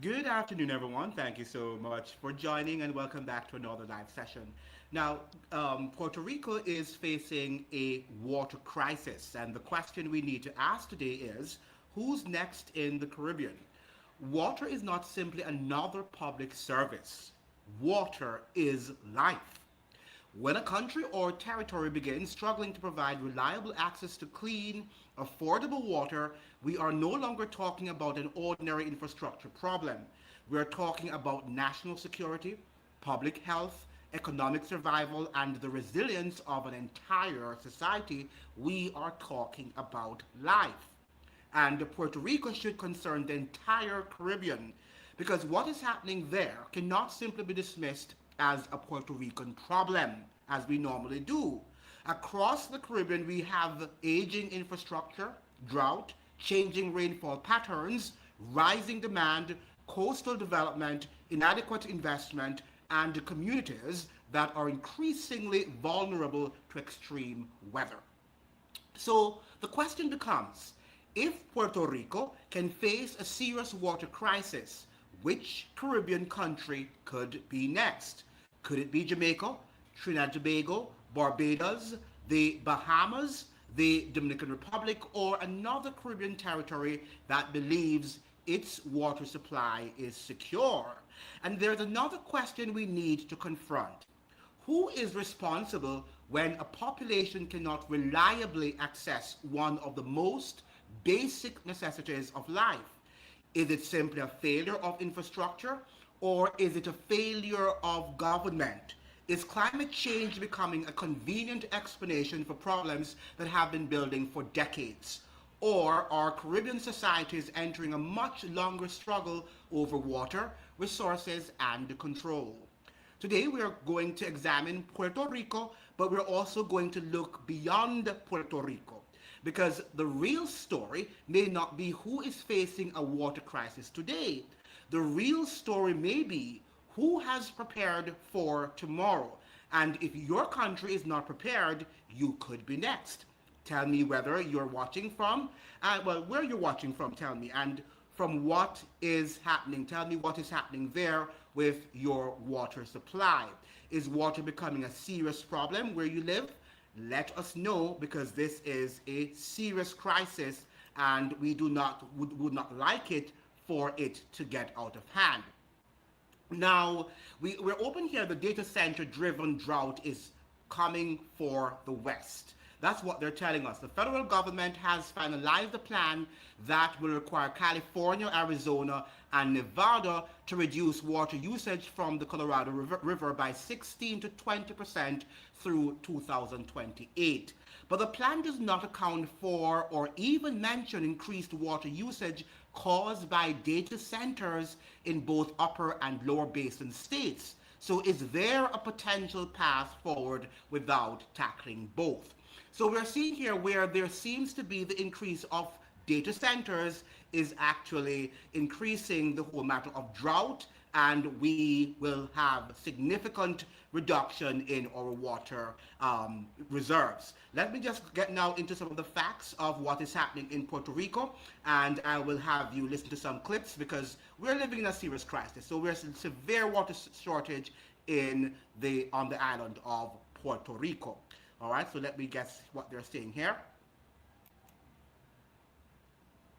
Good afternoon, everyone. Thank you so much for joining and welcome back to another live session. Now, Puerto Rico is facing a water crisis, and the question we need to ask today is who's next in the Caribbean? Water is not simply another public service, water is life. When a country or territory begins struggling to provide reliable access to clean, affordable water, we are no longer talking about an ordinary infrastructure problem. We are talking about national security, public health, economic survival, and the resilience of an entire society. We are talking about life. And Puerto Rico should concern the entire Caribbean because what is happening there cannot simply be dismissed as a Puerto Rican problem, as we normally do. Across the Caribbean, we have aging infrastructure, drought, changing rainfall patterns, rising demand, coastal development, inadequate investment, and communities that are increasingly vulnerable to extreme weather. So the question becomes if Puerto Rico can face a serious water crisis, which Caribbean country could be next? Could it be Jamaica, Trinidad and Tobago, Barbados, the Bahamas, the Dominican Republic, or another Caribbean territory that believes its water supply is secure? And there's another question we need to confront. Who is responsible when a population cannot reliably access one of the most basic necessities of life? Is it simply a failure of infrastructure or is it a failure of government? Is climate change becoming a convenient explanation for problems that have been building for decades? Or are Caribbean societies entering a much longer struggle over water, resources, and control? Today we are going to examine Puerto Rico, but we're also going to look beyond Puerto Rico because the real story may not be who is facing a water crisis today. The real story may be who has prepared for tomorrow. And if your country is not prepared, you could be next. Tell me whether you're watching from, where you're watching from, tell me, and from what is happening. Tell me what is happening there with your water supply. Is water becoming a serious problem where you live? Let us know because this is a serious crisis and we would not like it for it to get out of hand. Now, we're open here. The data center driven drought is coming for the West. That's what they're telling us. The federal government has finalized a plan that will require California, Arizona, and Nevada to reduce water usage from the Colorado River by 16 to 20% through 2028. But the plan does not account for or even mention increased water usage caused by data centers in both upper and lower basin states. So is there a potential path forward without tackling both? So we're seeing here where there seems to be the increase of data centers is actually increasing the whole matter of drought, and we will have significant reduction in our water reserves. Let me just get now into some of the facts of what is happening in Puerto Rico, and I will have you listen to some clips because we're living in a serious crisis. So we're in severe water shortage on the island of Puerto Rico. All right, so let me guess what they're saying here.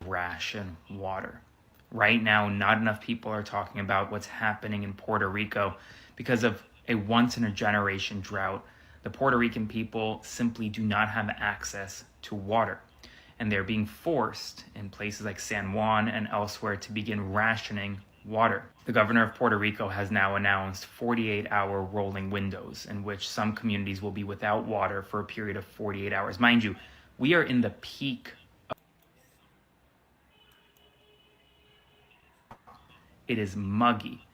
Ration water. Right now, not enough people are talking about what's happening in Puerto Rico because of a once in a generation drought. The Puerto Rican people simply do not have access to water, and they're being forced in places like San Juan and elsewhere to begin rationing water. The governor of Puerto Rico has now announced 48-hour rolling windows in which some communities will be without water for a period of 48 hours. Mind you, we are in the peak. It is muggy.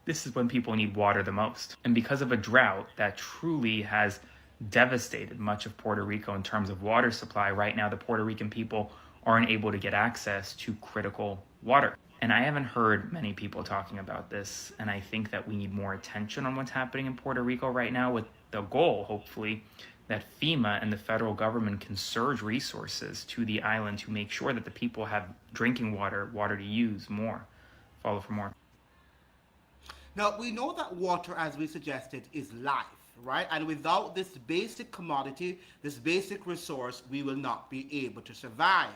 This is when people need water the most. And because of a drought that truly has devastated much of Puerto Rico in terms of water supply, right now the Puerto Rican people aren't able to get access to critical water. And I haven't heard many people talking about this, and I think that we need more attention on what's happening in Puerto Rico right now with the goal, hopefully, that FEMA and the federal government can surge resources to the island to make sure that the people have drinking water, water to use more. Follow for more. Now, we know that water, as we suggested, is life, right? And without this basic commodity, this basic resource, we will not be able to survive.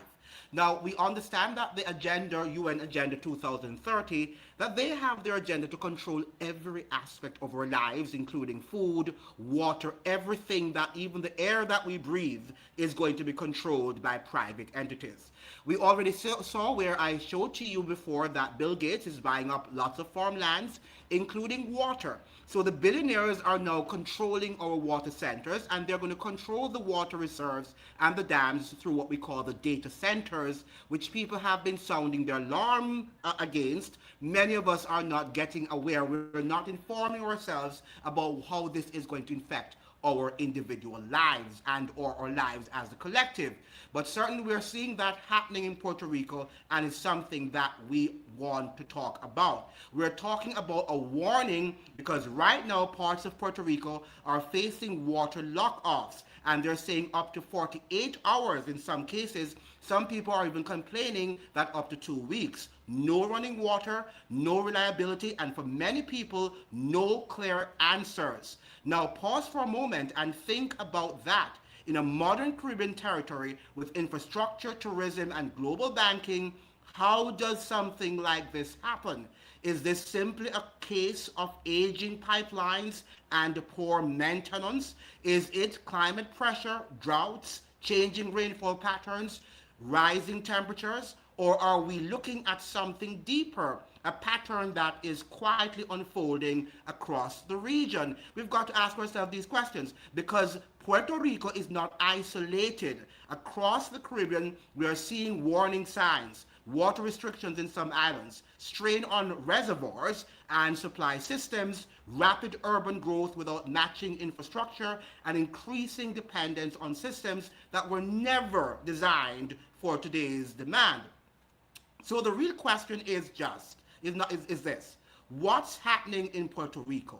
Now, we understand that the agenda, UN Agenda 2030, that they have their agenda to control every aspect of our lives, including food, water, everything that even the air that we breathe is going to be controlled by private entities. We already saw where I showed to you before that Bill Gates is buying up lots of farmlands, including water. So the billionaires are now controlling our water centers, and they're going to control the water reserves and the dams through what we call the data centers, which people have been sounding their alarm against. Many of us are not getting aware. We're not informing ourselves about how this is going to affect our individual lives and or our lives as a collective. But certainly we're seeing that happening in Puerto Rico, and it's something that we want to talk about. We're talking about a warning because right now parts of Puerto Rico are facing water lockoffs, and they're saying up to 48 hours in some cases. Some people are even complaining that up to 2 weeks. No running water, no reliability, and for many people, no clear answers. Now pause for a moment and think about that. In a modern Caribbean territory with infrastructure, tourism, and global banking, how does something like this happen? Is this simply a case of aging pipelines and poor maintenance? Is it climate pressure, droughts, changing rainfall patterns, rising temperatures? Or are we looking at something deeper, a pattern that is quietly unfolding across the region? We've got to ask ourselves these questions because Puerto Rico is not isolated. Across the Caribbean, we are seeing warning signs, water restrictions in some islands, strain on reservoirs and supply systems, rapid urban growth without matching infrastructure, and increasing dependence on systems that were never designed for today's demand. So the real question is this: what's happening in Puerto Rico?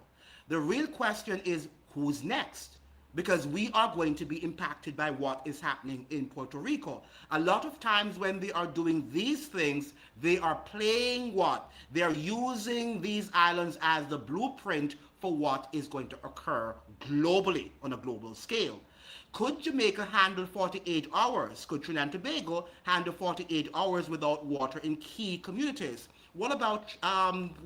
The real question is who's next? Because we are going to be impacted by what is happening in Puerto Rico. A lot of times when they are doing these things, they are playing what? They are using these islands as the blueprint for what is going to occur globally on a global scale. Could Jamaica handle 48 hours? Could Trinidad and Tobago handle 48 hours without water in key communities? What about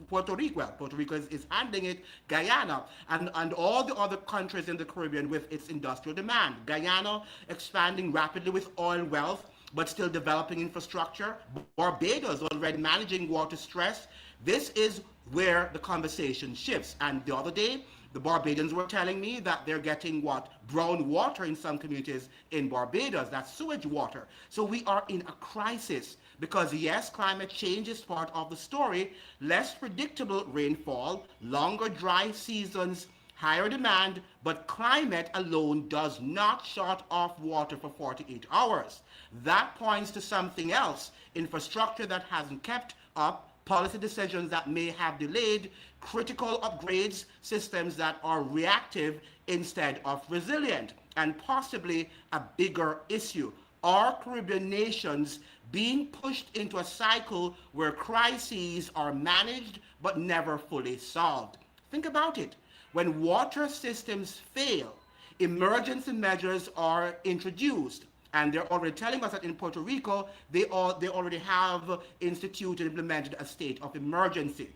Puerto Rico? Well, Puerto Rico is handling it, Guyana, and all the other countries in the Caribbean with its industrial demand. Guyana expanding rapidly with oil wealth, but still developing infrastructure. Barbados already managing water stress. This is where the conversation shifts. And the other day, the Barbadians were telling me that they're getting what? Brown water in some communities in Barbados. That's sewage water. So we are in a crisis because yes, climate change is part of the story. Less predictable rainfall, longer dry seasons, higher demand, but climate alone does not shut off water for 48 hours. That points to something else. Infrastructure that hasn't kept up, policy decisions that may have delayed, critical upgrades, systems that are reactive instead of resilient, and possibly a bigger issue. Are Caribbean nations being pushed into a cycle where crises are managed but never fully solved? Think about it. When water systems fail, emergency measures are introduced. And they're already telling us that in Puerto Rico, they already have instituted and implemented a state of emergency.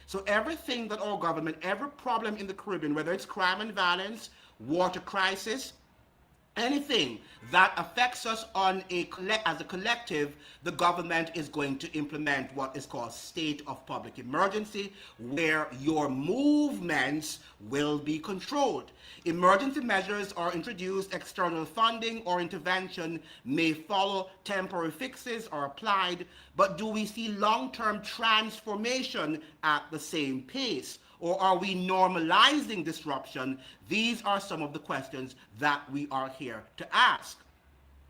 So everything that our government, every problem in the Caribbean, whether it's crime and violence, water crisis, anything that affects us as a collective, the government is going to implement what is called state of public emergency, where your movements will be controlled. Emergency measures are introduced, external funding or intervention may follow, temporary fixes are applied, but do we see long-term transformation at the same pace? Or are we normalizing disruption? These are some of the questions that we are here to ask.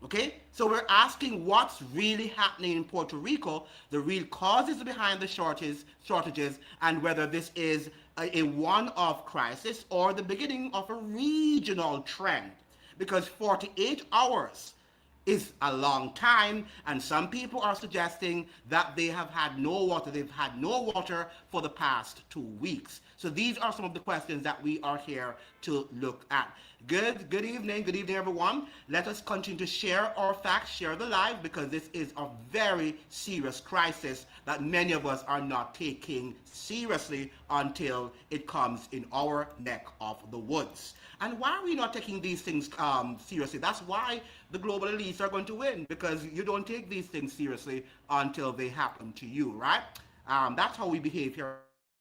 Okay, so we're asking what's really happening in Puerto Rico, the real causes behind the shortages, and whether this is a one-off crisis or the beginning of a regional trend. Because 48 hours is a long time, and some people are suggesting that they have had no water. They've had no water for the past 2 weeks. So these are some of the questions that we are here to look at. Good evening, everyone. Let us continue to share our facts, share the live, because this is a very serious crisis that many of us are not taking seriously until it comes in our neck of the woods. And why are we not taking these things seriously? That's why the global elites are going to win, because you don't take these things seriously until they happen to you, right? That's how we behave here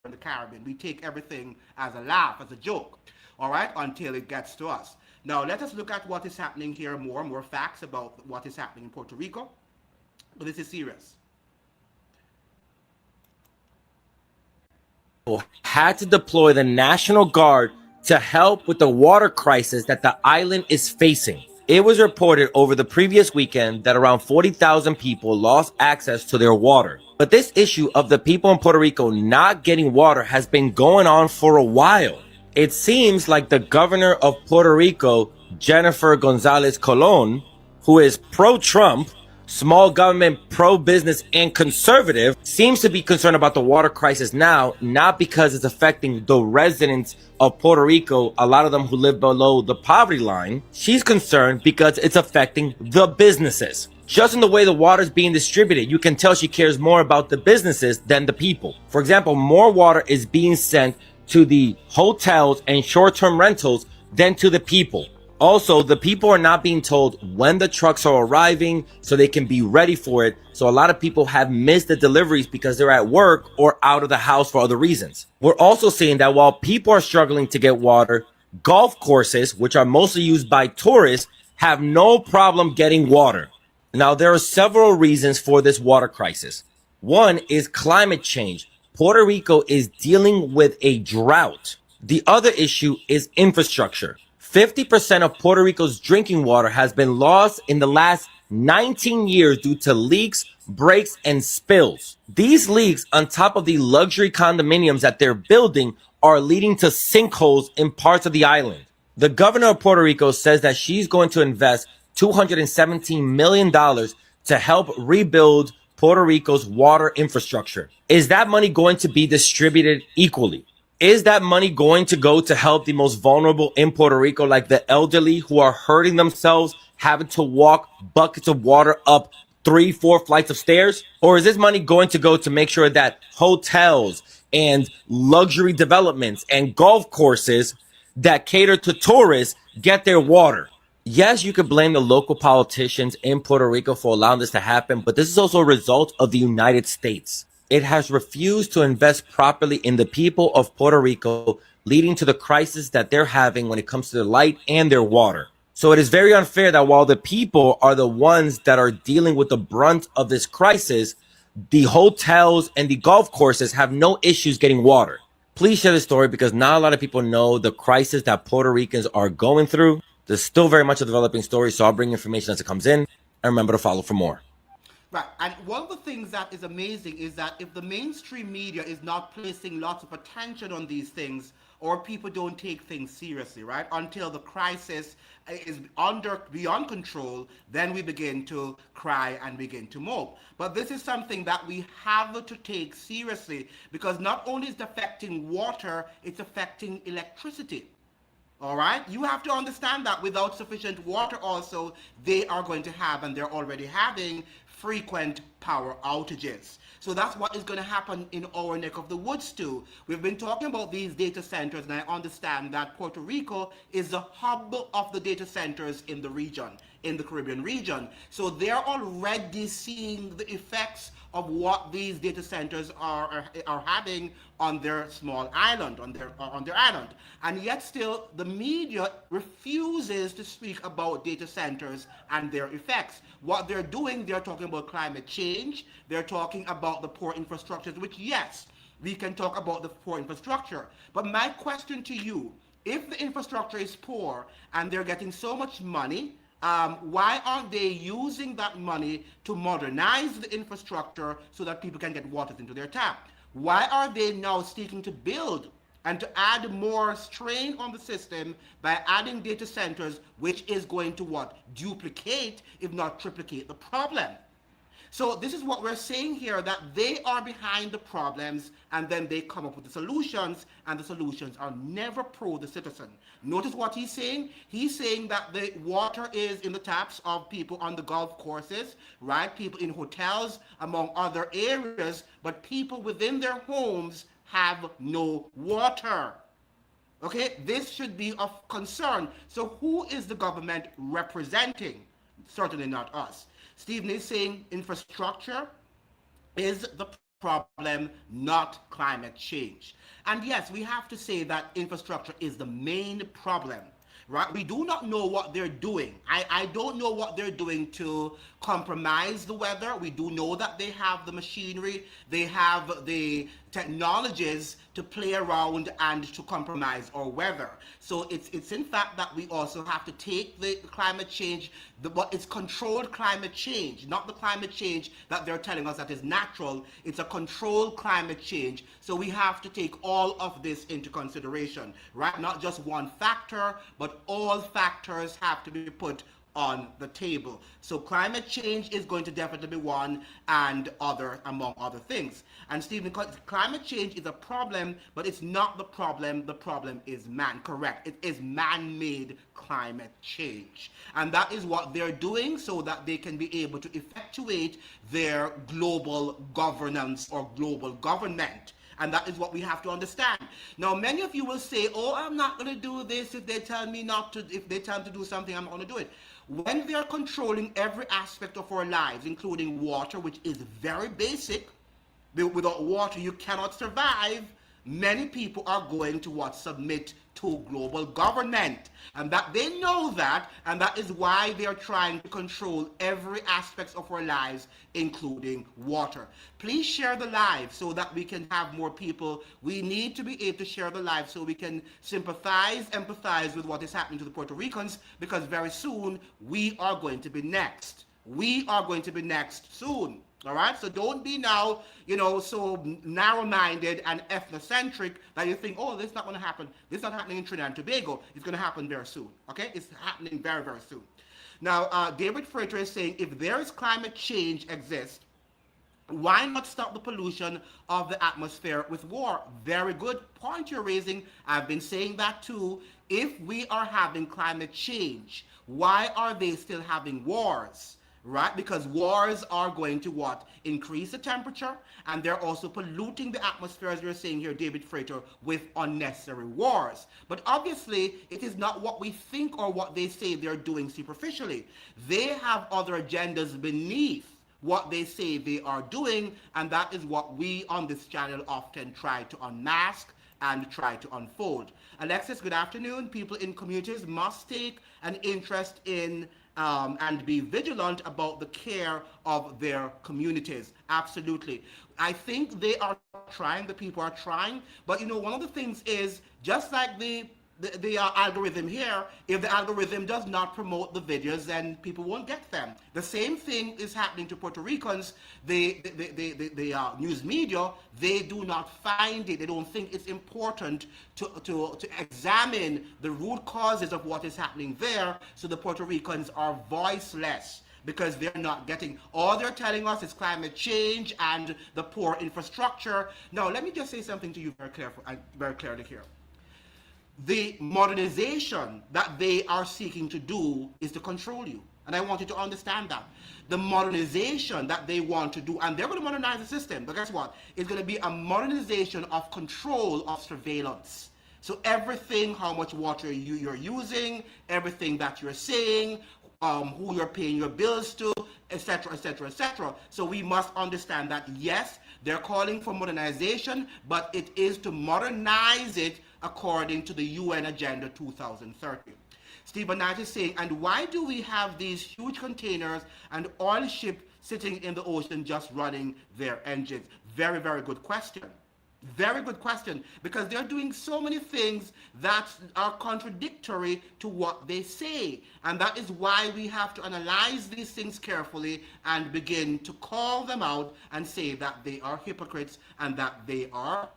in the Caribbean. We take everything as a laugh, as a joke, all right, until it gets to us. Now, let us look at what is happening here, more facts about what is happening in Puerto Rico. But this is serious. Had to deploy the National Guard to help with the water crisis that the island is facing. It was reported over the previous weekend that around 40,000 people lost access to their water. But this issue of the people in Puerto Rico not getting water has been going on for a while. It seems like the governor of Puerto Rico, Jennifer Gonzalez Colon, who is pro-Trump, small government, pro-business, and conservative, seems to be concerned about the water crisis now, not because it's affecting the residents of Puerto Rico, a lot of them who live below the poverty line. She's concerned because it's affecting the businesses. Just in the way the water is being distributed, you can tell she cares more about the businesses than the people. For example, more water is being sent to the hotels and short-term rentals than to the people. Also, the people are not being told when the trucks are arriving so they can be ready for it. So a lot of people have missed the deliveries because they're at work or out of the house for other reasons. We're also seeing that while people are struggling to get water, golf courses, which are mostly used by tourists, have no problem getting water. Now, there are several reasons for this water crisis. One is climate change. Puerto Rico is dealing with a drought. The other issue is infrastructure. 50% of Puerto Rico's drinking water has been lost in the last 19 years due to leaks, breaks, and spills. These leaks, on top of the luxury condominiums that they're building, are leading to sinkholes in parts of the island. The governor of Puerto Rico says that she's going to invest $217 million to help rebuild Puerto Rico's water infrastructure. Is that money going to be distributed equally? Is that money going to go to help the most vulnerable in Puerto Rico, like the elderly who are hurting themselves, having to walk buckets of water up 3-4 flights of stairs? Or is this money going to go to make sure that hotels and luxury developments and golf courses that cater to tourists get their water? Yes, you could blame the local politicians in Puerto Rico for allowing this to happen, but this is also a result of the United States. It has refused to invest properly in the people of Puerto Rico, leading to the crisis that they're having when it comes to their light and their water. So it is very unfair that while the people are the ones that are dealing with the brunt of this crisis, the hotels and the golf courses have no issues getting water. Please share this story because not a lot of people know the crisis that Puerto Ricans are going through. There's still very much a developing story, so I'll bring information as it comes in. And remember to follow for more. Right, and one of the things that is amazing is that if the mainstream media is not placing lots of attention on these things, or people don't take things seriously, right, until the crisis is beyond control, then we begin to cry and begin to mope. But this is something that we have to take seriously, because not only is it affecting water, it's affecting electricity. All right, you have to understand that without sufficient water also, they are going to have, and they're already having, frequent power outages. So that's what is going to happen in our neck of the woods too. We've been talking about these data centers, and I understand that Puerto Rico is the hub of the data centers in the region, in the Caribbean region. So they're already seeing the effects of what these data centers are having on their small island, on their island. And yet still, the media refuses to speak about data centers and their effects. What they're doing, they're talking about climate change. They're talking about the poor infrastructures, which, yes, we can talk about the poor infrastructure. But my question to you, if the infrastructure is poor and they're getting so much money, why aren't they using that money to modernize the infrastructure so that people can get water into their tap? Why are they now seeking to build and to add more strain on the system by adding data centers, which is going to what? Duplicate, if not triplicate the problem. So this is what we're saying here, that they are behind the problems and then they come up with the solutions, and the solutions are never pro the citizen. Notice what he's saying. He's saying that the water is in the taps of people on the golf courses, right? People in hotels, among other areas, but people within their homes have no water. Okay, this should be of concern. So who is the government representing? Certainly not us. Stephen is saying infrastructure is the problem, not climate change. And yes, we have to say that infrastructure is the main problem. Right? We do not know what they're doing. I don't know what they're doing to compromise the weather. We do know that they have the machinery, they have the technologies to play around and to compromise our weather. So it's in fact that we also have to take the climate change, but it's controlled climate change, not the climate change that they're telling us that is natural. It's a controlled climate change. So we have to take all of this into consideration, right? Not just one factor, but all factors have to be put on the table. So climate change is going to definitely be one, and other, among other things. And Stephen, climate change is a problem, but it's not the problem. The problem is man. Correct. It is man-made climate change. And that is what they're doing so that they can be able to effectuate their global governance or global government. And that is what we have to understand. Now, many of you will say, oh, I'm not going to do this if they tell me not to, if they tell me to do something, I'm not going to do it. When they are controlling every aspect of our lives, including water, which is very basic, without water you cannot survive, many people are going to what? Submit to global government. And that they know that, and that is why they are trying to control every aspect of our lives, including water. Please share the live so that we can have more people. We need to be able to share the live so we can sympathize, empathize with what is happening to the Puerto Ricans, because very soon we are going to be next. We are going to be next soon. All right, so don't be now, so narrow-minded and ethnocentric that you think, oh, this is not going to happen. This is not happening in Trinidad and Tobago. It's going to happen very soon. Okay, it's happening very, very soon. Now, David Frater is saying, if there is climate change exists, why not stop the pollution of the atmosphere with war? Very good point you're raising. I've been saying that too. If we are having climate change, why are they still having wars? Right? Because wars are going to what? Increase the temperature, and they're also polluting the atmosphere, as you're saying here, David Frater, with unnecessary wars. But obviously, it is not what we think or what they say they're doing superficially. They have other agendas beneath what they say they are doing, and that is what we on this channel often try to unmask and try to unfold. Alexis, good afternoon. People in communities must take an interest in and be vigilant about the care of their communities. Absolutely. I think they are trying, the people are trying, but one of the things is, just like the algorithm here, if the algorithm does not promote the videos, then people won't get them. The same thing is happening to Puerto Ricans. The news media, they do not find it. They don't think it's important to examine the root causes of what is happening there. So the Puerto Ricans are voiceless, because they're not getting, all they're telling us is climate change and the poor infrastructure. Now, let me just say something to you very clearly here. The modernization that they are seeking to do is to control you. And I want you to understand that. The modernization that they want to do, and they're going to modernize the system, but guess what? It's going to be a modernization of control, of surveillance. So everything, how much water you're using, everything that you're saying, who you're paying your bills to, etc., etc., etc. So we must understand that, yes, they're calling for modernization, but it is to modernize it according to the UN Agenda 2030. Stephen Knight is saying, and why do we have these huge containers and oil ships sitting in the ocean just running their engines? Very, very good question. Very good question, because they're doing so many things that are contradictory to what they say. And that is why we have to analyze these things carefully and begin to call them out and say that they are hypocrites and that they are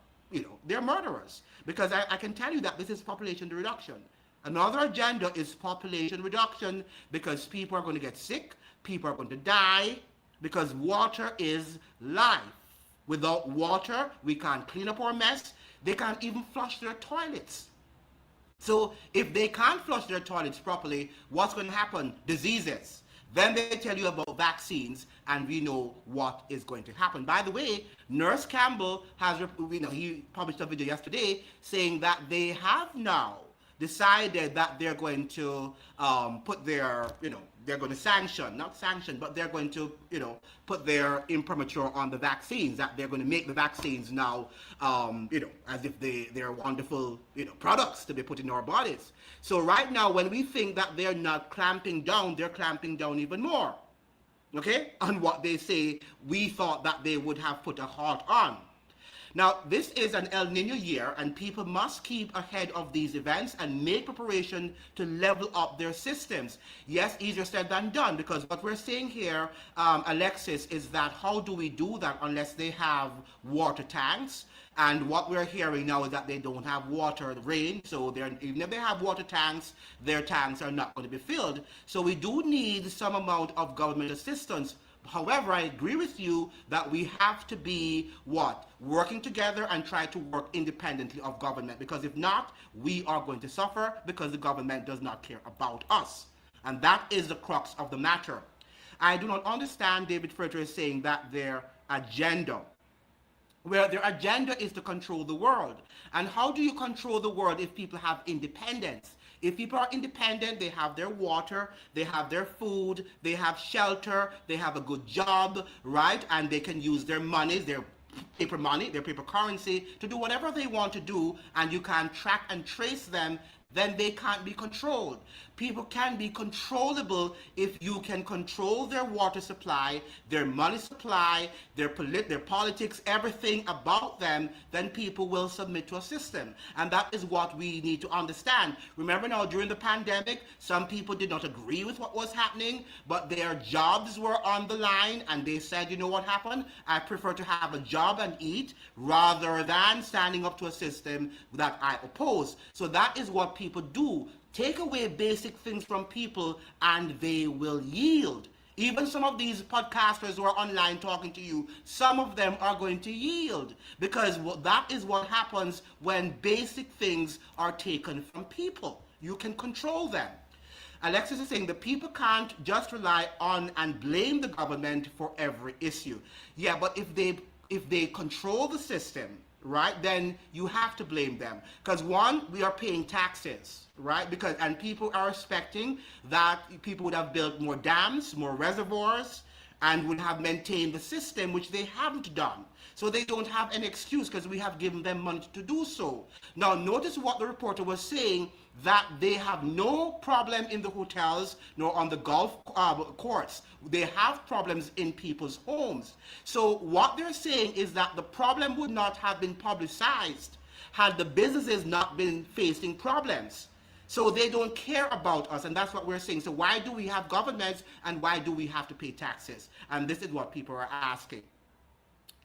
they're murderers. Because I can tell you that this is population reduction. Another agenda is population reduction because people are going to get sick, people are going to die, because water is life. Without water, we can't clean up our mess. They can't even flush their toilets. So if they can't flush their toilets properly, what's going to happen? Diseases. Then they tell you about vaccines, and we know what is going to happen. By the way, Nurse Campbell he published a video yesterday saying that they have now decided that they're going to put their, they're going to not sanction, but they're going to, put their imprimatur on the vaccines, that they're going to make the vaccines now, as if they're wonderful, products to be put in our bodies. So right now, when we think that they're not clamping down, they're clamping down even more, okay, on what they say we thought that they would have put a halt on. Now, this is an El Nino year, and people must keep ahead of these events and make preparation to level up their systems. Yes, easier said than done, because what we're saying here, Alexis, is that how do we do that unless they have water tanks? And what we're hearing now is that they don't have water, rain, so even if they have water tanks, their tanks are not going to be filled. So we do need some amount of government assistance. However, I agree with you that we have to be working together and try to work independently of government, because if not, we are going to suffer because the government does not care about us. And that is the crux of the matter. I do not understand David Furter is saying that their agenda is to control the world. And how do you control the world if people have independence? If people are independent, they have their water, they have their food, they have shelter, they have a good job, right? And they can use their money, their paper currency to do whatever they want to do, and you can track and trace them, then they can't be controlled. People can be controllable if you can control their water supply, their money supply, their politics, everything about them, then people will submit to a system. And that is what we need to understand. Remember now, during the pandemic, some people did not agree with what was happening, but their jobs were on the line, and they said, you know what happened? I prefer to have a job and eat rather than standing up to a system that I oppose. So that is what people do. Take away basic things from people and they will yield. Even some of these podcasters who are online talking to you, some of them are going to yield, because that is what happens when basic things are taken from people. You can control them. Alexis is saying the people can't just rely on and blame the government for every issue. Yeah, but if they control the system, right, then you have to blame them. Because one, we are paying taxes, right? And people are expecting that people would have built more dams, more reservoirs, and would have maintained the system, which they haven't done. So they don't have any excuse because we have given them money to do so. Now, notice what the reporter was saying, that they have no problem in the hotels nor on the golf courts. They have problems in people's homes. So what they're saying is that the problem would not have been publicized had the businesses not been facing problems. So they don't care about us, and that's what we're saying. So why do we have governments, and why do we have to pay taxes? And this is what people are asking.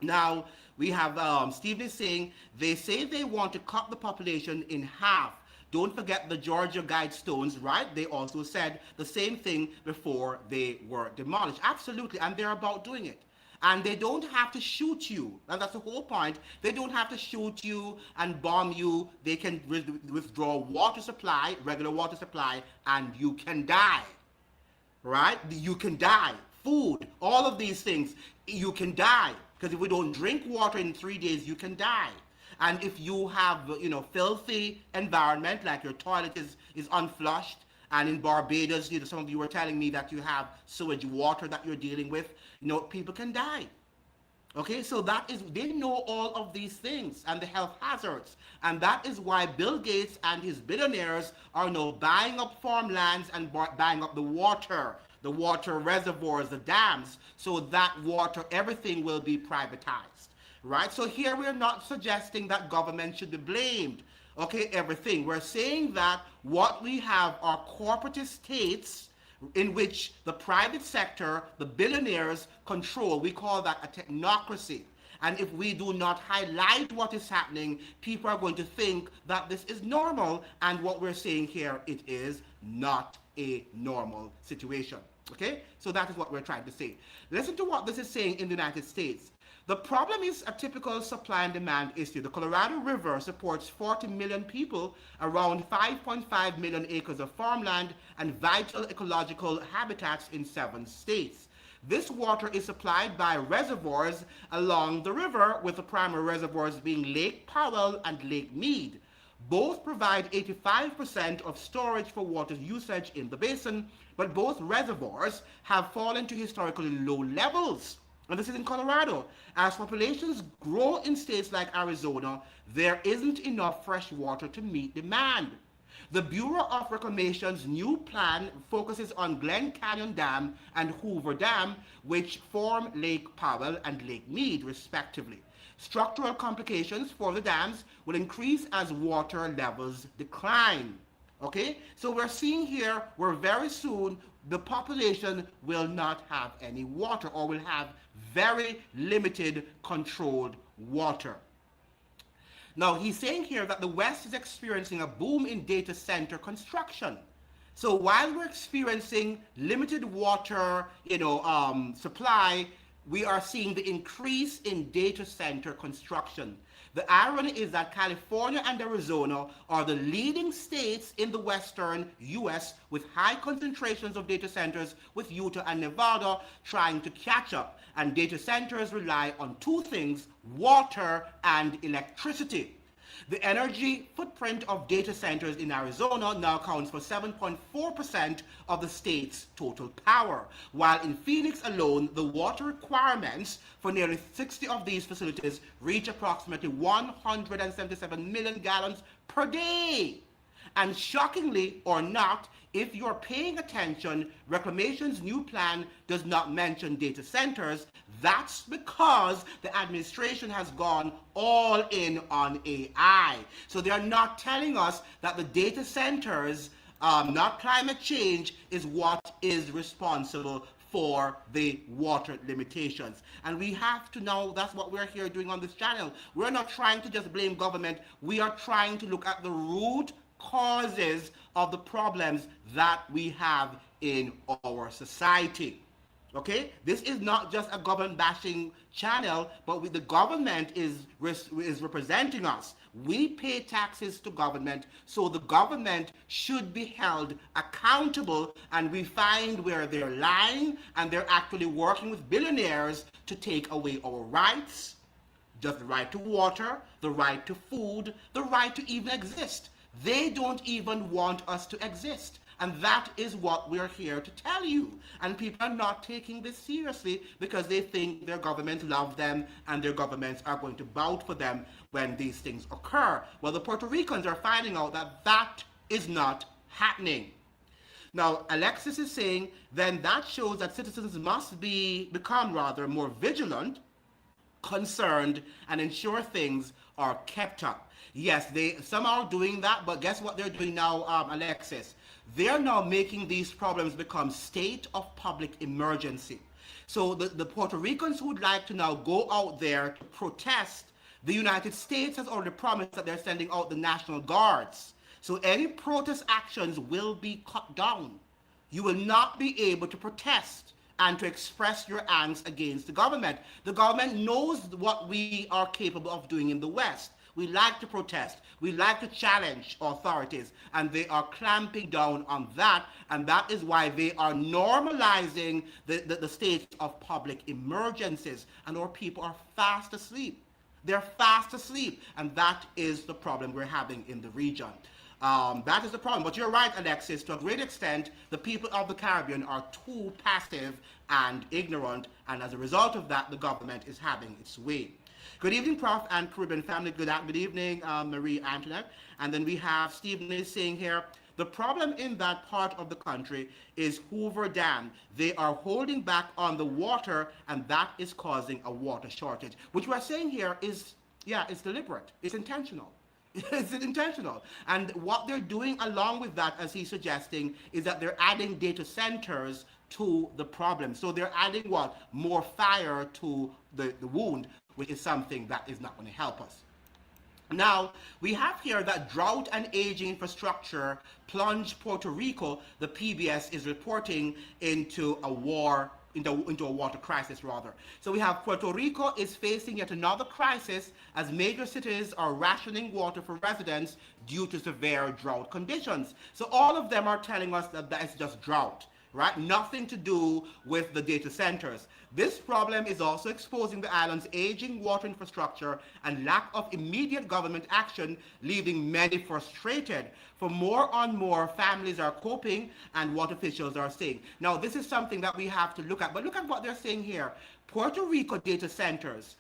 Now, we have Steve is saying, they say they want to cut the population in half. Don't forget the Georgia Guidestones, right? They also said the same thing before they were demolished. Absolutely, and they're about doing it. And they don't have to shoot you. And that's the whole point. They don't have to shoot you and bomb you. They can withdraw water supply, regular water supply, and you can die. Right? You can die. Food, all of these things, you can die. Because if we don't drink water in 3 days, you can die. And if you have, filthy environment, like your toilet is unflushed, and in Barbados, some of you were telling me that you have sewage water that you're dealing with, people can die. Okay, so they know all of these things and the health hazards. And that is why Bill Gates and his billionaires are now buying up farmlands and buying up the water reservoirs, the dams, so that water, everything will be privatized. Right? So here we're not suggesting that government should be blamed. Okay, everything. We're saying that what we have are corporatist states in which the private sector, the billionaires control. We call that a technocracy. And if we do not highlight what is happening, people are going to think that this is normal. And what we're saying here, it is not a normal situation. Okay? So that is what we're trying to say. Listen to what this is saying in the United States. The problem is a typical supply and demand issue. The Colorado River supports 40 million people, around 5.5 million acres of farmland, and vital ecological habitats in 7 states. This water is supplied by reservoirs along the river, with the primary reservoirs being Lake Powell and Lake Mead. Both provide 85% of storage for water usage in the basin, but both reservoirs have fallen to historically low levels. And this is in Colorado. As populations grow in states like Arizona, there isn't enough fresh water to meet demand. The Bureau of Reclamation's new plan focuses on Glen Canyon Dam and Hoover Dam, which form Lake Powell and Lake Mead, respectively. Structural complications for the dams will increase as water levels decline. Okay? So we're seeing here where very soon the population will not have any water, or will have very limited controlled water. Now, he's saying here that the West is experiencing a boom in data center construction. So while we're experiencing limited water, supply, we are seeing the increase in data center construction. The irony is that California and Arizona are the leading states in the western U.S. with high concentrations of data centers, with Utah and Nevada trying to catch up. And data centers rely on 2 things: water and electricity. The energy footprint of data centers in Arizona now accounts for 7.4% of the state's total power, while in Phoenix alone, the water requirements for nearly 60 of these facilities reach approximately 177 million gallons per day. And shockingly or not, if you're paying attention, Reclamation's new plan does not mention data centers. That's because the administration has gone all in on AI. So they are not telling us that the data centers, not climate change, is what is responsible for the water limitations. And we have to know that's what we're here doing on this channel. We're not trying to just blame government. We are trying to look at the root causes of the problems that we have in our society. Okay, this is not just a government bashing channel, but the government is representing us. We pay taxes to government, so the government should be held accountable, and we find where they're lying and they're actually working with billionaires to take away our rights, just the right to water, the right to food, the right to even exist. They don't even want us to exist. And that is what we're here to tell you. And people are not taking this seriously because they think their governments love them and their governments are going to vouch for them when these things occur. Well, the Puerto Ricans are finding out that that is not happening. Now, Alexis is saying, then that shows that citizens must become more vigilant, concerned, and ensure things are kept up. Yes, some are doing that, but guess what they're doing now, Alexis? They're now making these problems become state of public emergency. So the Puerto Ricans who would like to now go out there to protest, the United States has already promised that they're sending out the National Guards. So any protest actions will be cut down. You will not be able to protest and to express your angst against the government. The government knows what we are capable of doing in the West. We like to protest. We like to challenge authorities, and they are clamping down on that, and that is why they are normalizing the state of public emergencies, and our people are fast asleep. They're fast asleep, and that is the problem we're having in the region. That is the problem. But you're right, Alexis, to a great extent, the people of the Caribbean are too passive and ignorant, and as a result of that, the government is having its way. Good evening, Prof. and Caribbean family. Good evening, Marie Antoinette. And then we have Stephen is saying here, the problem in that part of the country is Hoover Dam. They are holding back on the water, and that is causing a water shortage. Which we're saying here is, it's deliberate. It's intentional. It's intentional. And what they're doing along with that, as he's suggesting, is that they're adding data centers to the problem. So they're adding what? More fire to the wound, which is something that is not going to help us. Now, we have here that drought and aging infrastructure plunged Puerto Rico, the PBS is reporting, into a war, into a water crisis rather. So we have Puerto Rico is facing yet another crisis as major cities are rationing water for residents due to severe drought conditions. So all of them are telling us that it's just drought, right? Nothing to do with the data centers. This problem is also exposing the island's aging water infrastructure and lack of immediate government action, leaving many frustrated. For more on more, families are coping and what officials are saying. Now, this is something that we have to look at, but look at what they're saying here. Puerto Rico data centers.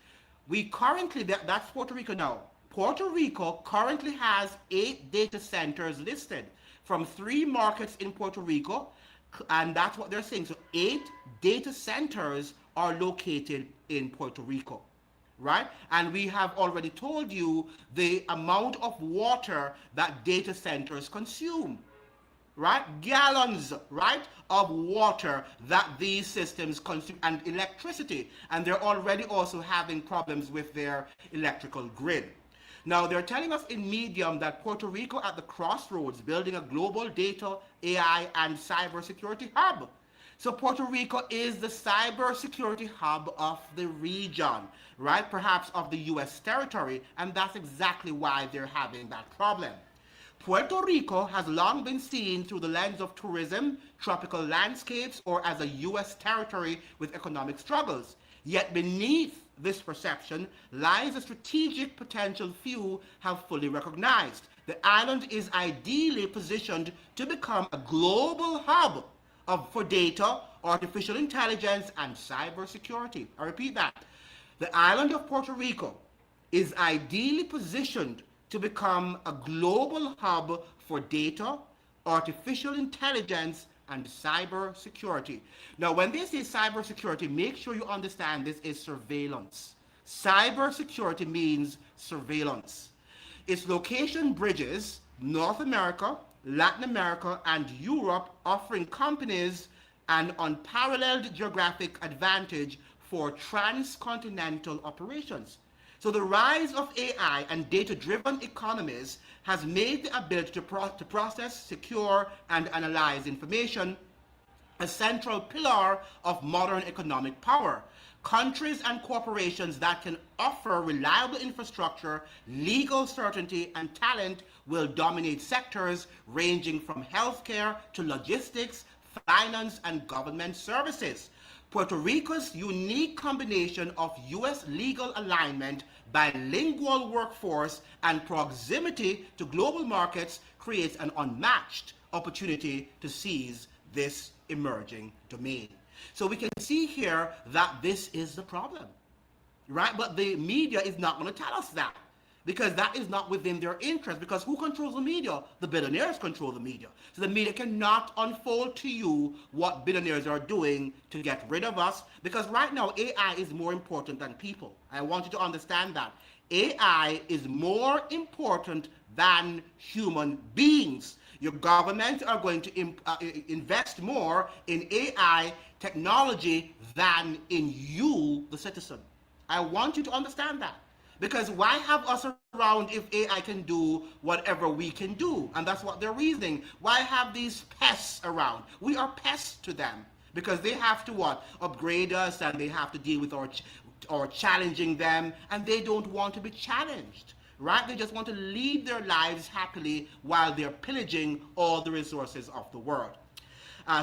We currently, that's Puerto Rico now. Puerto Rico currently has 8 data centers listed from 3 markets in Puerto Rico, and that's what they're saying. So 8 data centers are located in Puerto Rico, right? And we have already told you the amount of water that data centers consume, right? Gallons, right, of water that these systems consume, and electricity. And they're already also having problems with their electrical grid. Now, they're telling us in Medium that Puerto Rico at the crossroads, building a global data, AI, and cybersecurity hub. So Puerto Rico is the cybersecurity hub of the region, right? Perhaps of the U.S. territory, and that's exactly why they're having that problem. Puerto Rico has long been seen through the lens of tourism, tropical landscapes, or as a U.S. territory with economic struggles. Yet beneath this perception lies a strategic potential few have fully recognized. The island is ideally positioned to become a global hub for data, artificial intelligence, and cybersecurity. I repeat that. The island of Puerto Rico is ideally positioned to become a global hub for data, artificial intelligence, and cybersecurity. Now, when they say cybersecurity, make sure you understand this is surveillance. Cybersecurity means surveillance. Its location bridges North America, Latin America, and Europe, offering companies an unparalleled geographic advantage for transcontinental operations. So the rise of AI and data-driven economies has made the ability to process, secure, and analyze information a central pillar of modern economic power. Countries and corporations that can offer reliable infrastructure, legal certainty, and talent will dominate sectors ranging from healthcare to logistics, finance, and government services. Puerto Rico's unique combination of U.S. legal alignment, bilingual workforce, and proximity to global markets creates an unmatched opportunity to seize this emerging domain. So we can see here that this is the problem, right? But the media is not going to tell us that, because that is not within their interest. Because who controls the media? The billionaires control the media. So the media cannot unfold to you what billionaires are doing to get rid of us, because right now AI is more important than people. I want you to understand that. AI is more important than human beings. Your government are going to invest more in AI technology than in you, the citizen. I want you to understand that. Because why have us around if AI can do whatever we can do? And that's what they're reasoning. Why have these pests around? We are pests to them. Because they have to what? Upgrade us, and they have to deal with our challenging them, and they don't want to be challenged. Right? They just want to lead their lives happily while they're pillaging all the resources of the world.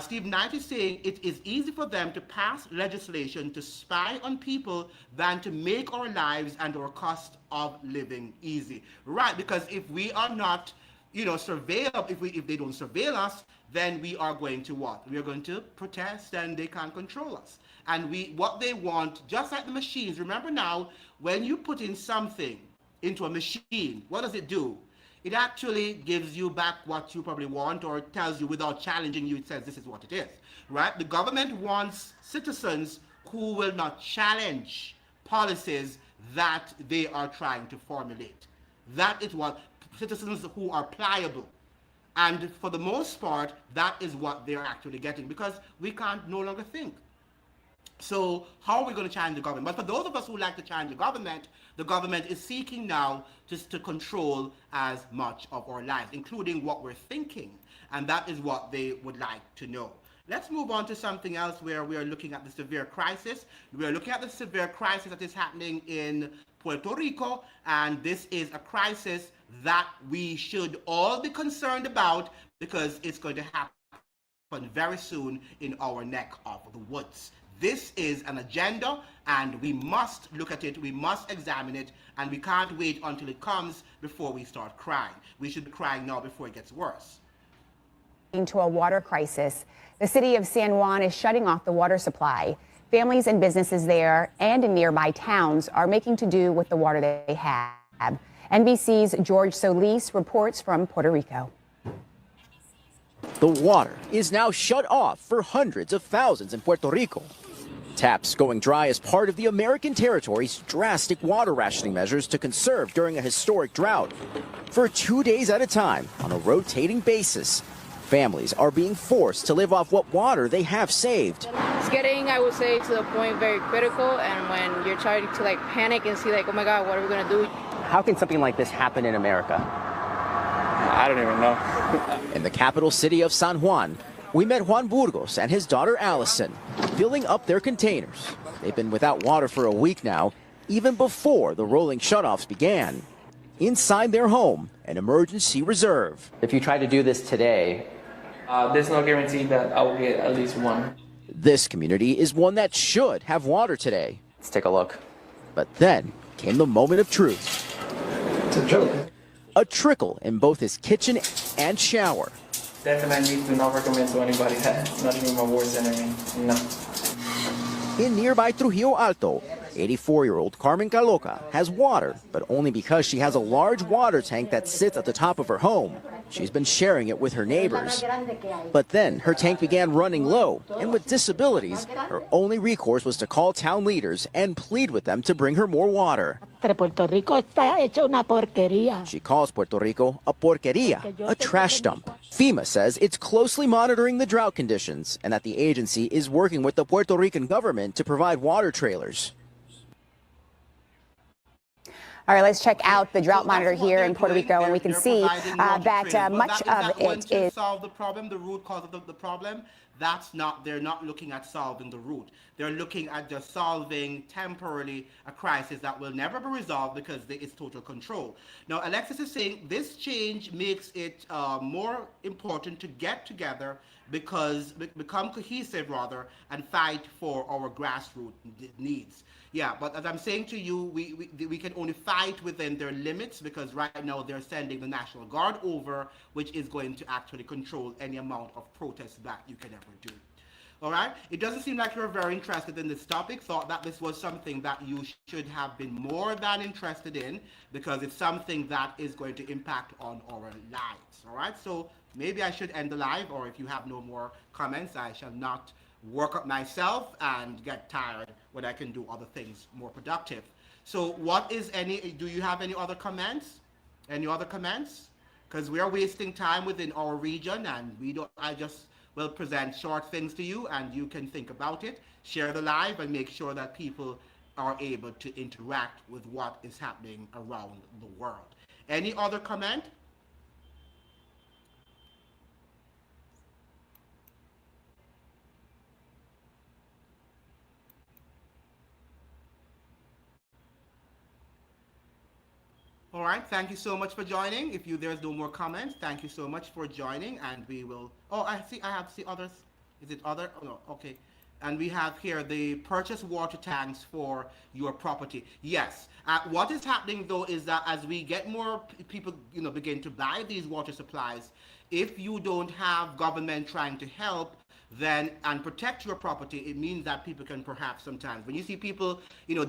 Steve Knight is saying it is easy for them to pass legislation to spy on people than to make our lives and our cost of living easy. Right? Because if we are not, surveilled, if they don't surveil us, then we are going to what? We are going to protest, and they can't control us. And what they want, just like the machines. Remember now, when you put in something into a machine, what does it do? It actually gives you back what you probably want, or it tells you without challenging you, it says this is what it is, right? The government wants citizens who will not challenge policies that they are trying to formulate. That is what citizens who are pliable. And for the most part, that is what they're actually getting because we can't no longer think. So how are we going to challenge the government? But for those of us who like to challenge the government is seeking now just to control as much of our lives, including what we're thinking. And that is what they would like to know. Let's move on to something else where we are looking at the severe crisis. We are looking at the severe crisis that is happening in Puerto Rico, and this is a crisis that we should all be concerned about because it's going to happen very soon in our neck of the woods. This is an agenda, and we must look at it, we must examine it, and we can't wait until it comes before we start crying. We should be crying now before it gets worse. To a water crisis, the city of San Juan is shutting off the water supply. Families and businesses there and in nearby towns are making to do with the water they have. NBC's George Solis reports from Puerto Rico. The water is now shut off for hundreds of thousands in Puerto Rico. Taps going dry as part of the American territory's drastic water rationing measures to conserve during a historic drought. For 2 days at a time, on a rotating basis, families are being forced to live off what water they have saved. It's getting, I would say, to the point very critical, and when you're trying to panic and see oh my God, what are we gonna do? How can something like this happen in America? I don't even know. In the capital city of San Juan, we met Juan Burgos and his daughter Allison, filling up their containers. They've been without water for a week now, even before the rolling shutoffs began. Inside their home, an emergency reserve. If you try to do this today, There's no guarantee that I will get at least one. This community is one that should have water today. let's take a look. But then came the moment of truth. It's a joke. A trickle in both his kitchen and shower. Definitely do not recommend to anybody that. Not even my worst enemy. No. In nearby Trujillo Alto, 84-year-old Carmen Caloca has water, but only because she has a large water tank that sits at the top of her home. She's been sharing it with her neighbors. But then her tank began running low, and with disabilities, her only recourse was to call town leaders and plead with them to bring her more water. Puerto Rico está hecho una porquería. She calls Puerto Rico a porquería, a trash dump. FEMA says it's closely monitoring the drought conditions and that the agency is working with the Puerto Rican government to provide water trailers. All right, let's check out the drought monitor here in Puerto Rico, and we can see that much of it is solve the problem, the root cause of the problem. They're not looking at solving the root. They're looking at just solving temporarily a crisis that will never be resolved because it's total control. Now, Alexis is saying this change makes it more important to get together become cohesive rather, and fight for our grassroots needs. Yeah, but as I'm saying to you, we can only fight within their limits because right now they're sending the National Guard over, which is going to actually control any amount of protest that you can ever do. All right? It doesn't seem like you're very interested in this topic. Thought that this was something that you should have been more than interested in because it's something that is going to impact on our lives. All right? So maybe I should end the live, or if you have no more comments, I shall not work up myself and get tired when I can do other things more productive. So do you have any other comments? Any other comments? Because we are wasting time within our region, and I just will present short things to you and you can think about it, share the live, and make sure that people are able to interact with what is happening around the world. Any other comment? All right, thank you so much for joining. There's no more comments, thank you so much for joining, and we will. Oh, I have others. Is it other? Oh, no, okay. And we have here the purchase water tanks for your property. Yes. What is happening though is that as we get more people, begin to buy these water supplies, if you don't have government trying to help and protect your property, it means that people can perhaps sometimes, when you see people,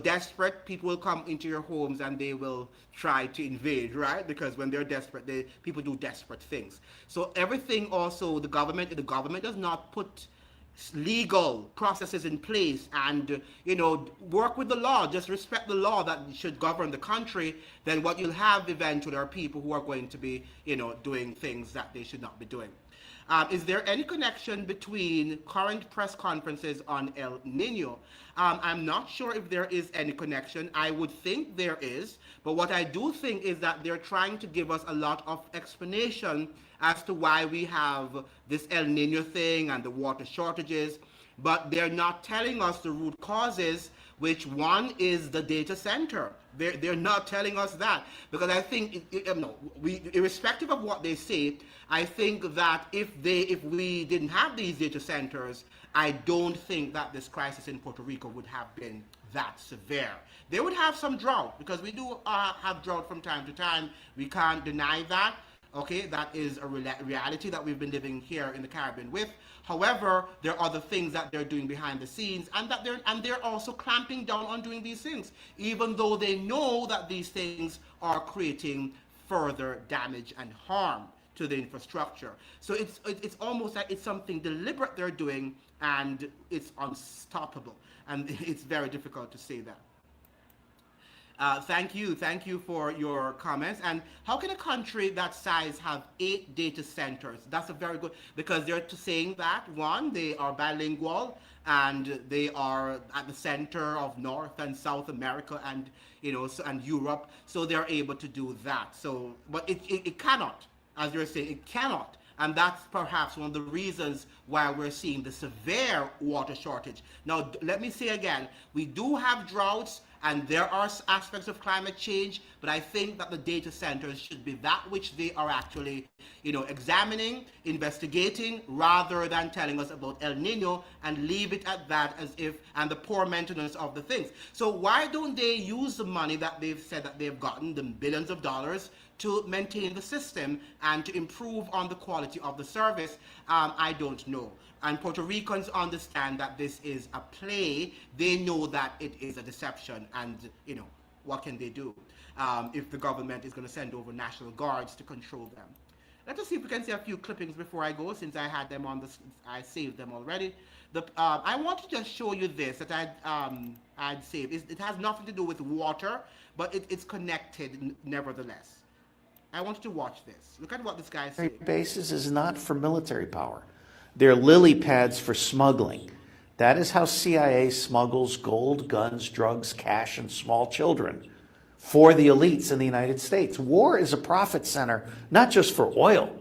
desperate, people will come into your homes and they will try to invade, right? Because when they're desperate, people do desperate things. So everything also, the government does not put legal processes in place and work with the law, just respect the law that should govern the country, then what you'll have eventually are people who are going to be doing things that they should not be doing. Is there any connection between current press conferences on El Nino? I'm not sure if there is any connection. I would think there is, but what I do think is that they're trying to give us a lot of explanation as to why we have this El Nino thing and the water shortages, but they're not telling us the root causes, which one is the data center. They're not telling us that, because I think irrespective of what they say, I think that if we didn't have these data centers, I don't think that this crisis in Puerto Rico would have been that severe. They would have some drought, because we do have drought from time to time. We can't deny that. Okay, that is a reality that we've been living here in the Caribbean with. However, there are other things that they're doing behind the scenes, and they're also clamping down on doing these things, even though they know that these things are creating further damage and harm to the infrastructure. So it's almost like it's something deliberate they're doing, and it's unstoppable, and it's very difficult to say that. Thank you for your comments. And how can a country that size have 8 data centers? That's a very good, because they're saying that, one, they are bilingual and they are at the center of North and South America and and Europe, so they're able to do that. So, but it cannot, as you're saying, it cannot. And that's perhaps one of the reasons why we're seeing the severe water shortage. Now, let me say again, we do have droughts and there are aspects of climate change, but I think that the data centers should be that which they are actually, examining, investigating, rather than telling us about El Nino and leave it at that and the poor maintenance of the things. So why don't they use the money that they've said that they've gotten, the billions of dollars, to maintain the system and to improve on the quality of the service? I don't know. And Puerto Ricans understand that this is a play. They know that it is a deception, and what can they do if the government is going to send over National Guards to control them? Let us see if we can see a few clippings before I go, since I had them I saved them already. I want to just show you this that I'd saved. It has nothing to do with water, but it's connected nevertheless. I want you to watch this. Look at what this guy said. Bases is not for military power. They're lily pads for smuggling. That is how CIA smuggles gold, guns, drugs, cash, and small children for the elites in the United States. War is a profit center, not just for oil.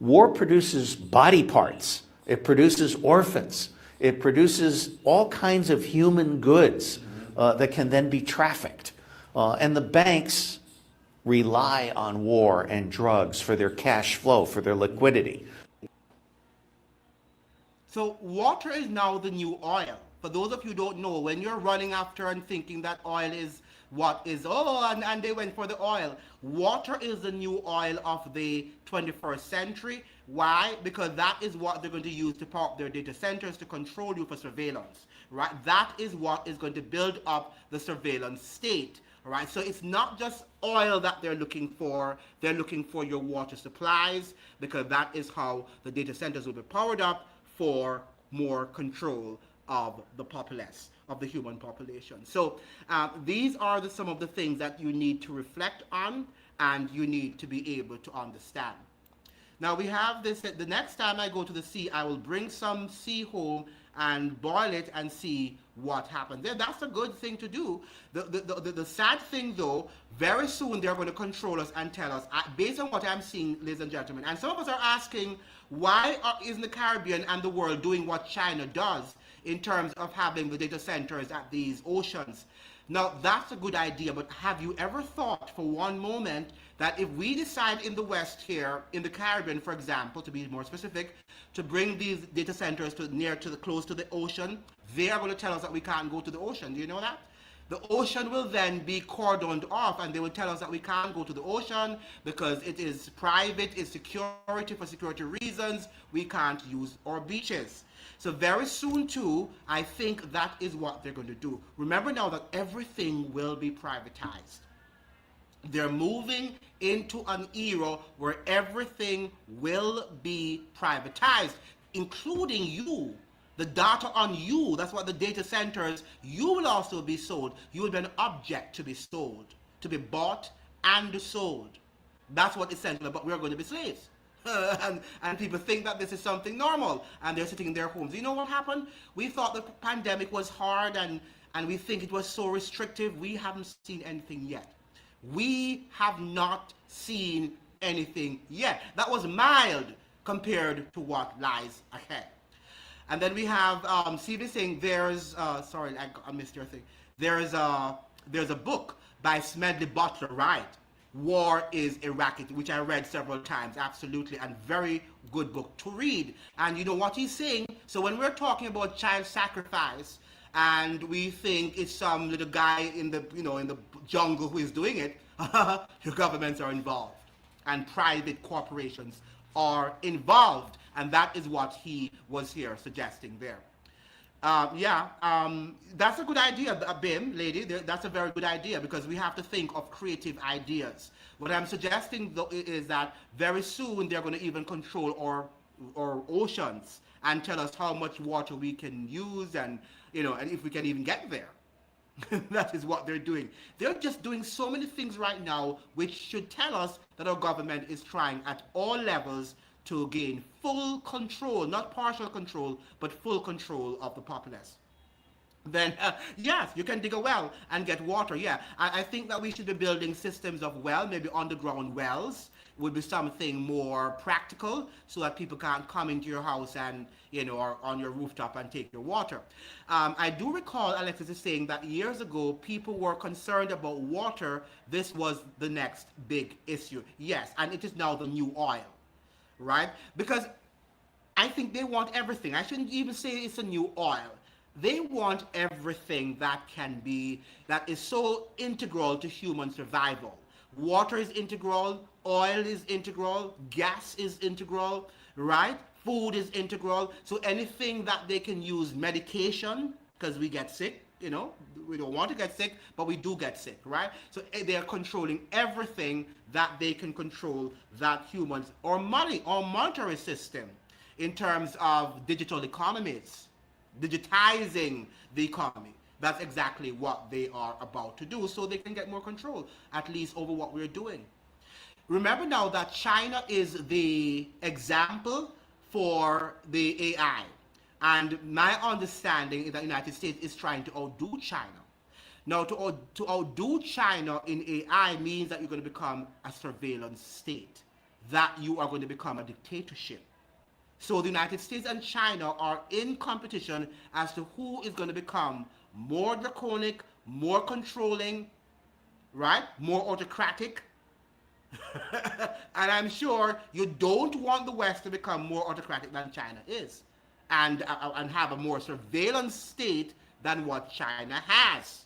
War produces body parts. It produces orphans. It produces all kinds of human goods that can then be trafficked. And the banks rely on war and drugs for their cash flow, for their liquidity. So water is now the new oil. For those of you who don't know, when you're running after and thinking that oil is what is, and they went for the oil. Water is the new oil of the 21st century. Why? Because that is what they're going to use to power up their data centers to control you for surveillance, right? That is what is going to build up the surveillance state. Right, so it's not just oil that they're looking for your water supplies, because that is how the data centers will be powered up for more control of the populace, of the human population. So these are some of the things that you need to reflect on and you need to be able to understand. Now we have this, the next time I go to the sea, I will bring some sea home and boil it and see what happens there. That's a good thing to do. The sad thing though, very soon they're going to control us and tell us, based on what I'm seeing, ladies and gentlemen, and some of us are asking, why isn't the Caribbean and the world doing what China does in terms of having the data centers at these oceans? Now, that's a good idea, but have you ever thought for one moment that if we decide in the West here, in the Caribbean, for example, to be more specific, to bring these data centers close to the ocean, they are going to tell us that we can't go to the ocean. Do you know that? The ocean will then be cordoned off, and they will tell us that we can't go to the ocean because it is private, it's security, for security reasons, we can't use our beaches. So very soon too, I think that is what they're going to do. Remember now that everything will be privatized. They're moving into an era where everything will be privatized, including you. The data on you, that's what the data centers, you will also be sold. You will be an object to be sold, to be bought and sold. That's what essentially, but we're going to be slaves. And people think that this is something normal, and they're sitting in their homes. You know what happened? We thought the pandemic was hard, and we think it was so restrictive. We haven't seen anything yet. We have not seen anything yet. That was mild compared to what lies ahead. And then we have Stevie saying there's sorry, I missed your thing. There's a book by Smedley Butler, right? War is a Racket, which I read several times, absolutely, and very good book to read. And you know what he's saying? So when we're talking about child sacrifice, and we think it's some little guy in the in the jungle who is doing it, your governments are involved, and private corporations are involved, and that is what he was here suggesting there. That's a good idea, Bim, lady. That's a very good idea, because we have to think of creative ideas. What I'm suggesting, though, is that very soon they're going to even control our oceans and tell us how much water we can use, and and if we can even get there. That is what they're doing. They're just doing so many things right now, which should tell us that our government is trying at all levels to gain full control, not partial control, but full control of the populace. Then, yes, you can dig a well and get water, yeah. I think that we should be building systems of maybe underground wells would be something more practical, so that people can't come into your house and, or on your rooftop and take your water. I do recall Alexis is saying that years ago, people were concerned about water. This was the next big issue. Yes, and it is now the new oil, right? Because I think they want everything. I shouldn't even say it's a new oil. They want everything that is so integral to human survival. Water is integral, oil is integral, gas is integral, right? Food is integral. So anything that they can use, medication, because we get sick, we don't want to get sick, but we do get sick, right? So they are controlling everything that they can control, that humans, or money, or monetary system, in terms of digital economies, digitizing the economy. That's exactly what they are about to do, so they can get more control, at least over what we're doing. Remember now that China is the example for the AI. And my understanding is that the United States is trying to outdo China. Now, to outdo China in AI means that you're going to become a surveillance state, that you are going to become a dictatorship. So the United States and China are in competition as to who is going to become more draconic, more controlling, right? More autocratic. And I'm sure you don't want the West to become more autocratic than China is, and have a more surveillance state than what China has.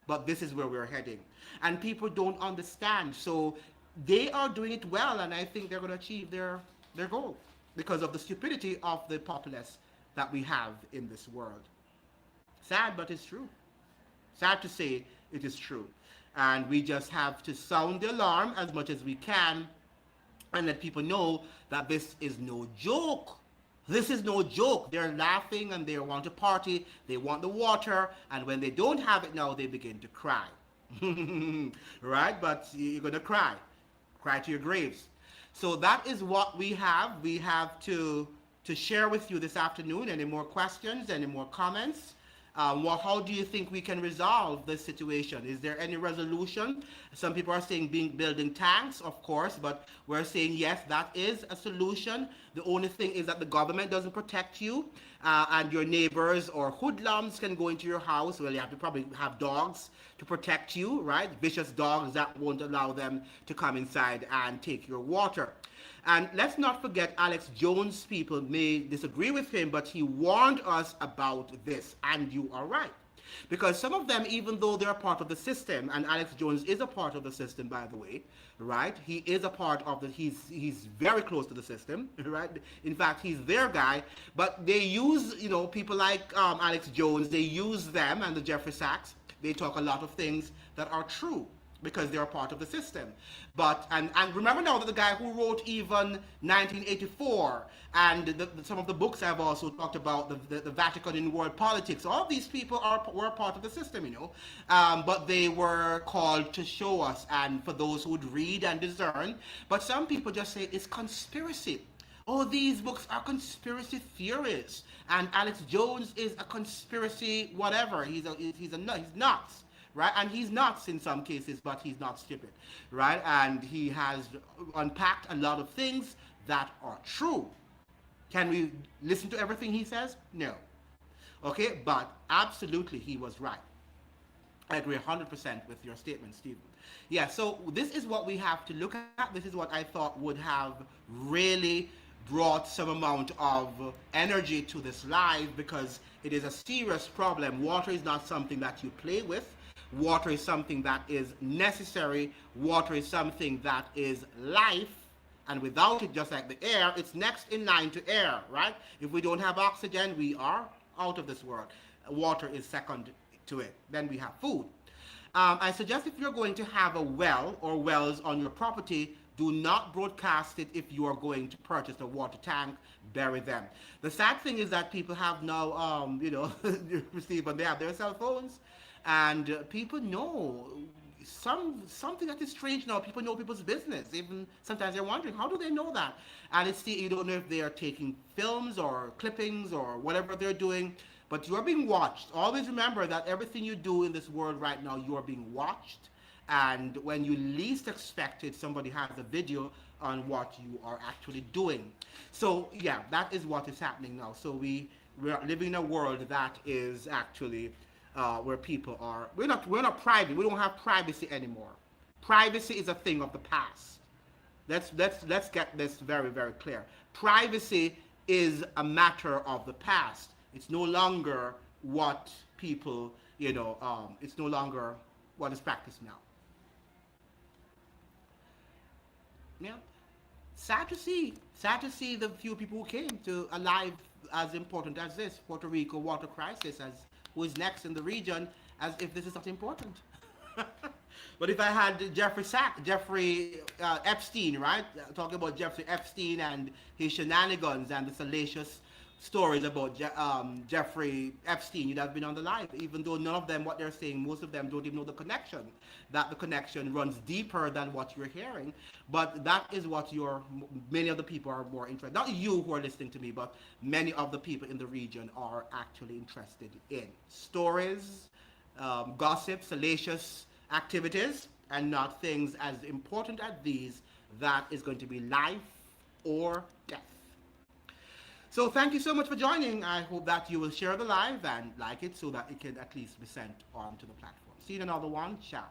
But this is where we're heading. And people don't understand. So they are doing it well, and I think they're going to achieve their goal because of the stupidity of the populace that we have in this world. Sad, but it's true. Sad to say, it is true. And we just have to sound the alarm as much as we can and let people know that this is no joke. This is no joke. They're laughing and they want to party. They want the water. And when they don't have it now, they begin to cry. Right? But you're going to cry. Cry to your graves. So that is what we have. We have to share with you this afternoon. Any more questions? Any more comments? How do you think we can resolve this situation? Is there any resolution? Some people are saying building tanks, of course, but we're saying yes, that is a solution. The only thing is that the government doesn't protect you, and your neighbors or hoodlums can go into your house. Well, you have to probably have dogs to protect you, right? Vicious dogs that won't allow them to come inside and take your water. And let's not forget, Alex Jones people may disagree with him, but he warned us about this, and you are right. Because some of them, even though they're part of the system, and Alex Jones is a part of the system, by the way, right? He is a part of he's very close to the system, right? In fact, he's their guy, but they use, people like Alex Jones, they use them and the Jeffrey Sachs. They talk a lot of things that are true, because they're part of the system. But and remember now that the guy who wrote even 1984 and some of the books I've also talked about, the Vatican in world politics, all these people were part of the system, you know, but they were called to show us, and for those who would read and discern. But some people just say it's conspiracy. Oh, these books are conspiracy theories, and Alex Jones is a conspiracy whatever. He's nuts, right? And he's nuts in some cases, but he's not stupid, right? And he has unpacked a lot of things that are true. Can we listen to everything he says? No. Okay, but absolutely he was right. I agree 100% with your statement, Stephen. Yeah, so this is what we have to look at. This is what I thought would have really brought some amount of energy to this live, because it is a serious problem. Water is not something that you play with. Water is something that is necessary. Water is something that is life. And without it, just like the air, it's next in line to air, right? If we don't have oxygen, we are out of this world. Water is second to it. Then we have food. I suggest if you're going to have a well or wells on your property, do not broadcast it. If you are going to purchase a water tank, bury them. The sad thing is that people have now, you know, but they have their cell phones, and people know something that is strange now. People know people's business. Even sometimes they're wondering, how do they know that? And it's you don't know if they are taking films or clippings or whatever they're doing, but you are being watched. Always remember that everything you do in this world right now, you are being watched. And when you least expect it, somebody has a video on what you are actually doing. So yeah, that is what is happening now. So we're living in a world that is actually where people are, we're not private. We don't have privacy anymore. Privacy is a thing of the past. Let's get this very, very clear. Privacy is a matter of the past. It's no longer what people, you know, it's no longer what is practiced now. Yeah, sad to see the few people who came to a live as important as this, Puerto Rico water crisis, as who is next in the region, as if this is not important. But if I had Jeffrey Epstein, right, talking about Jeffrey Epstein and his shenanigans and the salacious stories about Jeffrey Epstein, you'd have been on the live, even though none of them, what they're saying, most of them don't even know the connection, that the connection runs deeper than what you're hearing. But that is what many of the people are more interested, not you who are listening to me, but many of the people in the region are actually interested in stories, gossip, salacious activities, and not things as important as these that is going to be life or death. So thank you so much for joining. I hope that you will share the live and like it so that it can at least be sent onto the platform. See you in another one. Ciao.